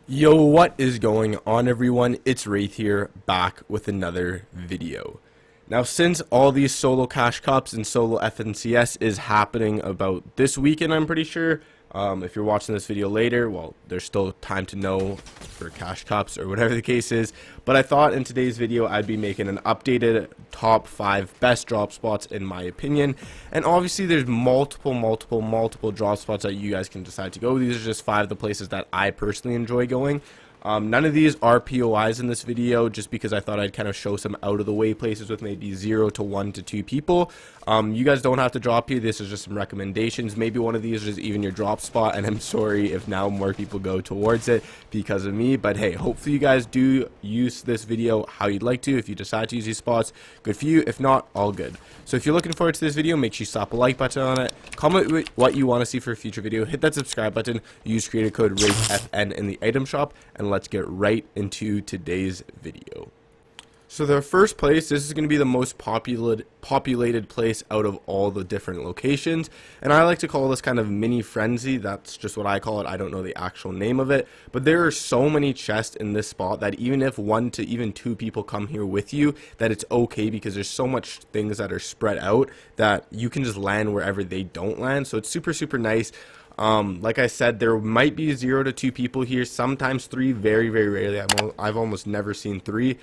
Yo, what is going on, everyone? It's Wraith here, back with another video. Now, since all these solo cash cups and solo FNCS is happening about this weekend, I'm pretty sure. If you're watching this video later, well, there's still time to know for cash cups or whatever the case is. But I thought in today's video, I'd be making an updated top 5 best drop spots in my opinion. And obviously, there's multiple drop spots that you guys can decide to go. These are just 5 of the places that I personally enjoy going. None of these are POIs in this video, just because I thought I'd kind of show some out of the way places with maybe 0 to 1 to 2 people. You guys don't have to drop here. This is just some recommendations. Maybe one of these is even your drop spot, and I'm sorry if now more people go towards it because of me. But hey, hopefully you guys do use this video how you'd like to. If you decide to use these spots, good for you. If not, all good. So if you're looking forward to this video, make sure you slap a like button on it. Comment what you want to see for a future video. Hit that subscribe button. Use creator code WraithFN in the item shop, and let's get right into today's video. So the first place, this is going to be the most populated place out of all the different locations, and I like to call this kind of mini frenzy. That's just what I call it. I don't know the actual name of it, but there are so many chests in this spot that even if 1 to even 2 people come here with you, that it's okay, because there's so much things that are spread out that you can just land wherever they don't land. So it's super nice. Like I said, there might be 0 to 2 people here, sometimes 3, very rarely. I've almost never seen 3.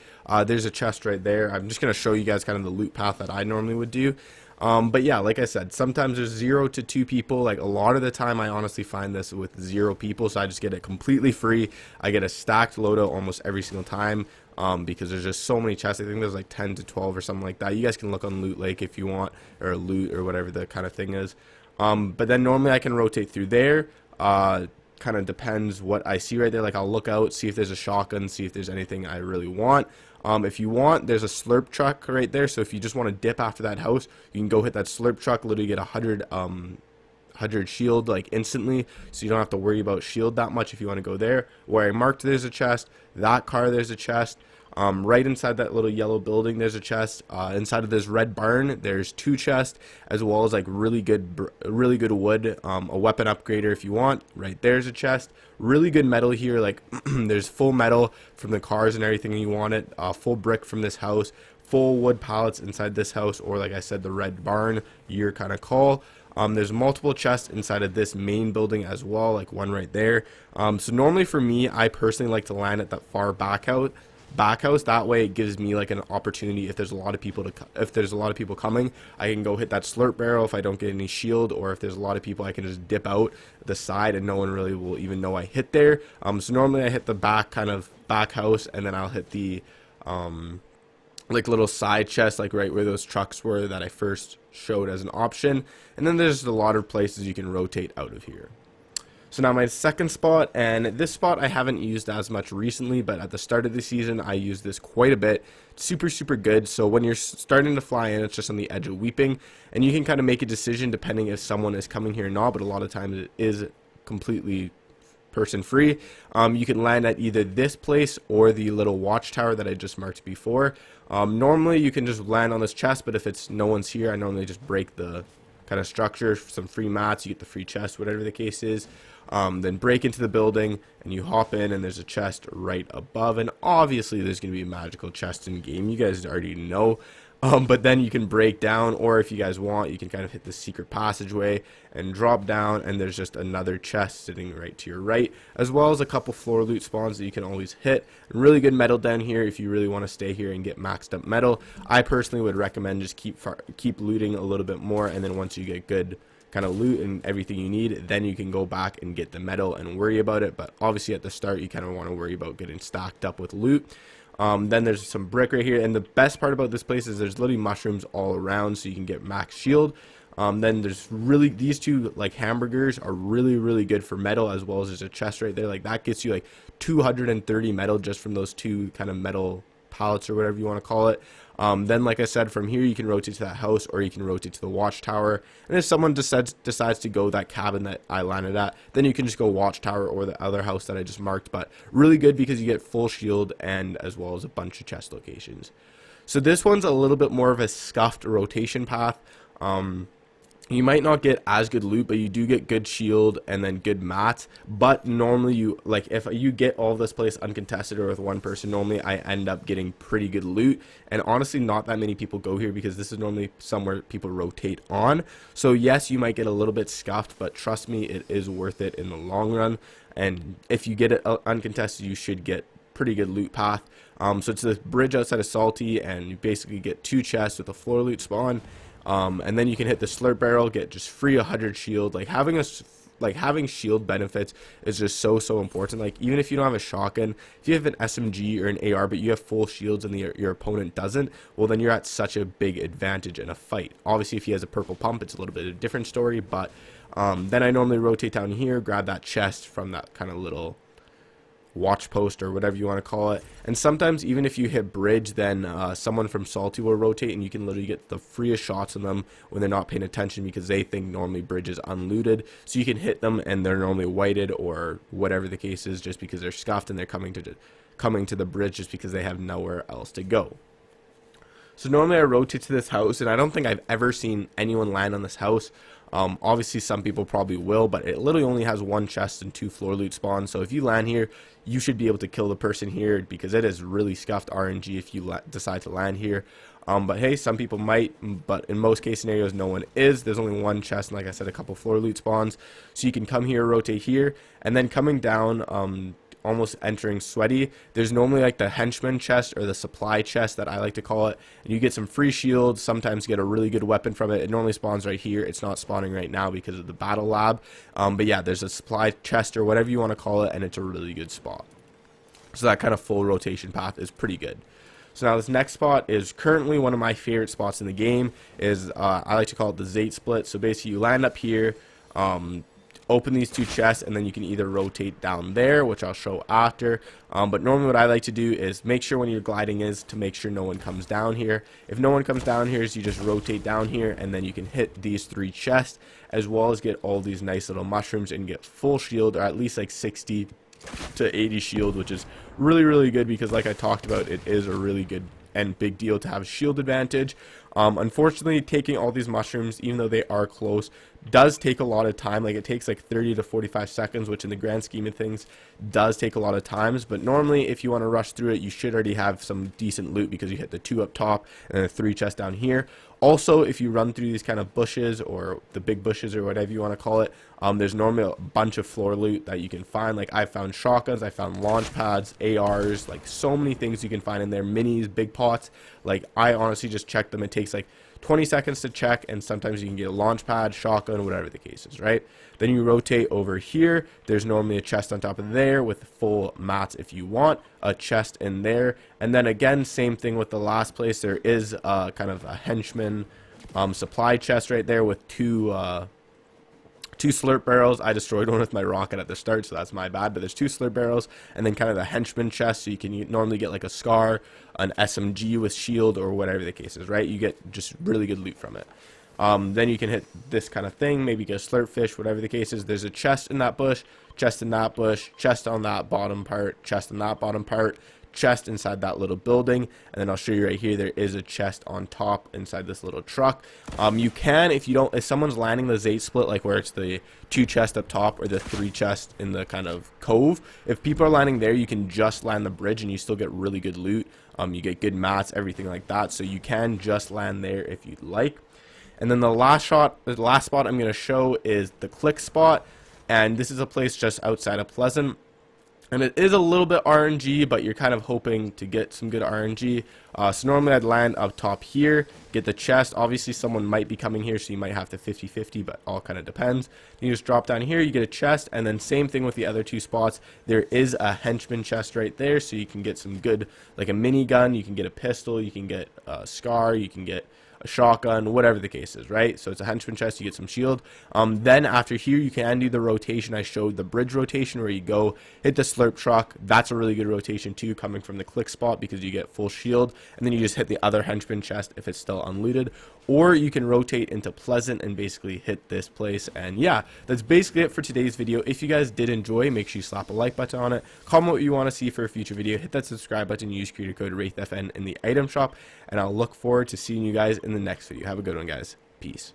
There's a chest right there. I'm just going to show you guys kind of the loot path that I normally would do. But yeah, like I said, sometimes there's 0 to 2 people. Like a lot of the time, I honestly find this with 0 people, so I just get it completely free. I get a stacked loadout almost every single time. Because there's just so many chests. I think there's like 10 to 12 or something like that. You guys can look on Loot Lake if you want, or Loot or whatever the kind of thing is. But then normally I can rotate through there. Kind of depends what I see right there. Like I'll look out, see if there's a shotgun, see if there's anything I really want. If you want, there's a slurp truck right there. So if you just want to dip after that house, you can go hit that slurp truck, literally get 100 shield like instantly, so you don't have to worry about shield that much if you want to go there. Where I marked, there's a chest. That car, there's a chest. Right inside that little yellow building, there's a chest. Inside of this red barn, there's 2 chests, as well as like really good wood. A weapon upgrader if you want. Right there's a chest. Really good metal here. Like there's full metal from the cars and everything you want it. Full brick from this house. Full wood pallets inside this house, or like I said, the red barn. Your kind of call. There's multiple chests inside of this main building as well, like one right there. So normally for me, I personally like to land at that far back house. That way it gives me like an opportunity. If there's a lot of people coming, I can go hit that slurp barrel if I don't get any shield, or if there's a lot of people, I can just dip out the side and no one really will even know I hit there. So normally I hit the back house, and then I'll hit the like little side chest, like right where those trucks were that I first showed as an option. And then there's a lot of places you can rotate out of here. So now my second spot, and this spot I haven't used as much recently, but at the start of the season I used this quite a bit. Super good. So when you're starting to fly in, it's just on the edge of Weeping, and you can kind of make a decision depending if someone is coming here or not, but a lot of times it is completely person free. You can land at either this place or the little watchtower that I just marked before. Normally you can just land on this chest, but if it's no one's here, I normally just break the kind of structure, some free mats, you get the free chest, whatever the case is. Then break into the building and you hop in, and there's a chest right above, and obviously there's going to be a magical chest in game, you guys already know. But then you can break down, or if you guys want, you can kind of hit the secret passageway and drop down, and there's just another chest sitting right to your right, as well as a couple floor loot spawns that you can always hit. Really good metal down here if you really want to stay here and get maxed up metal. I personally would recommend just keep looting a little bit more, and then once you get good kind of loot and everything you need, then you can go back and get the metal and worry about it. But obviously at the start, you kind of want to worry about getting stacked up with loot. Then there's some brick right here, and the best part about this place is there's literally mushrooms all around, so you can get max shield. Then there's these 2 like hamburgers are really good for metal, as well as there's a chest right there. Like that gets you like 230 metal just from those 2 kind of metal pallets or whatever you want to call it. Then like I said, from here you can rotate to that house, or you can rotate to the watchtower, and if someone decides to go that cabin that I landed at, then you can just go watchtower or the other house that I just marked. But really good because you get full shield, and as well as a bunch of chest locations. So this one's a little bit more of a scuffed rotation path. You might not get as good loot, but you do get good shield and then good mats. But normally you, like, if you get all this place uncontested or with one person, normally I end up getting pretty good loot. And honestly, not that many people go here because this is normally somewhere people rotate on. So yes, you might get a little bit scuffed, but trust me, it is worth it in the long run. And if you get it uncontested, you should get pretty good loot path. So it's the bridge outside of Salty, and you basically get 2 chests with a floor loot spawn. And then you can hit the slurp barrel, get just free 100 shield. Like having shield benefits is just so important. Like even if you don't have a shotgun, if you have an SMG or an AR but you have full shields and your opponent doesn't, well then you're at such a big advantage in a fight. Obviously if he has a purple pump, it's a little bit of a different story, but then I normally rotate down here, grab that chest from that kind of little watch post or whatever you want to call it. And sometimes even if you hit bridge, then someone from Salty will rotate and you can literally get the freest shots on them when they're not paying attention because they think normally bridge is unlooted. So you can hit them and they're normally whited or whatever the case is, just because they're scuffed and they're coming to the bridge just because they have nowhere else to go. So normally I rotate to this house, and I don't think I've ever seen anyone land on this house. Obviously some people probably will, but it literally only has 1 chest and 2 floor loot spawns. So if you land here, you should be able to kill the person here because it is really scuffed RNG if you decide to land here. But hey, some people might, but in most case scenarios no one is. There's only 1 chest and, like I said, a couple floor loot spawns. So you can come here, rotate here, and then coming down, almost entering Sweaty, there's normally like the henchman chest or the supply chest that I like to call it, and you get some free shields, sometimes get a really good weapon from it. It normally spawns right here. It's not spawning right now because of the battle lab, but yeah, there's a supply chest or whatever you want to call it, and it's a really good spot. So that kind of full rotation path is pretty good. So now this next spot is currently one of my favorite spots in the game. Is I like to call it the Zate split. So basically you land up here, open these 2 chests, and then you can either rotate down there, which I'll show after. But normally what I like to do is make sure when you're gliding is to make sure no one comes down here. If no one comes down here, is you just rotate down here, and then you can hit these 3 chests, as well as get all these nice little mushrooms and get full shield, or at least like 60 to 80 shield, which is really good because, like I talked about, it is a really good and big deal to have shield advantage. Unfortunately, taking all these mushrooms, even though they are close, does take a lot of time. Like it takes like 30 to 45 seconds, which in the grand scheme of things does take a lot of times. But normally if you want to rush through it, you should already have some decent loot because you hit the 2 up top and then the 3 chests down here. Also, if you run through these kind of bushes or the big bushes or whatever you want to call it, there's normally a bunch of floor loot that you can find. Like I found shotguns, I found launch pads, ARs, like so many things you can find in there, minis, big pots. Like I honestly just checked them. It takes like 20 seconds to check, and sometimes you can get a launch pad, shotgun, whatever the case is, right? Then you rotate over here. There's normally a chest on top of there with full mats if you want, a chest in there, and then again, same thing with the last place. There is kind of a henchman supply chest right there with 2 slurp barrels. I destroyed one with my rocket at the start, so that's my bad, but there's 2 slurp barrels, and then kind of the henchman chest, so you can normally get like a scar, an SMG with shield, or whatever the case is, right? You get just really good loot from it. Then you can hit this kind of thing, maybe get a slurp fish, whatever the case is. There's a chest in that bush, chest in that bush, chest on that bottom part, chest in that bottom part, chest inside that little building, and then I'll show you right here, there is a chest on top inside this little truck. You can, if someone's landing the Zate split, like where it's the 2 chests up top or the 3 chests in the kind of cove, if people are landing there, you can just land the bridge and you still get really good loot. You get good mats, everything like that, so you can just land there if you'd like. And then the last spot I'm going to show is the click spot, and this is a place just outside of Pleasant. And it is a little bit RNG, but you're kind of hoping to get some good RNG. So normally I'd land up top here, get the chest. Obviously someone might be coming here, so you might have to 50-50, but all kind of depends. You just drop down here, you get a chest, and then same thing with the other 2 spots. There is a henchman chest right there, so you can get some good, like a minigun, you can get a pistol, you can get a scar, you can get a shotgun, whatever the case is, right? So it's a henchman chest, you get some shield. Then after here, you can do the rotation. I showed the bridge rotation where you go hit the slurp truck. That's a really good rotation too, coming from the click spot, because you get full shield, and then you just hit the other henchman chest if it's still unlooted. Or you can rotate into Pleasant and basically hit this place. And yeah, that's basically it for today's video. If you guys did enjoy, make sure you slap a like button on it, comment what you want to see for a future video, hit that subscribe button, use creator code WraithFN in the item shop, and I'll look forward to seeing you guys in the next video. Have a good one, guys. Peace.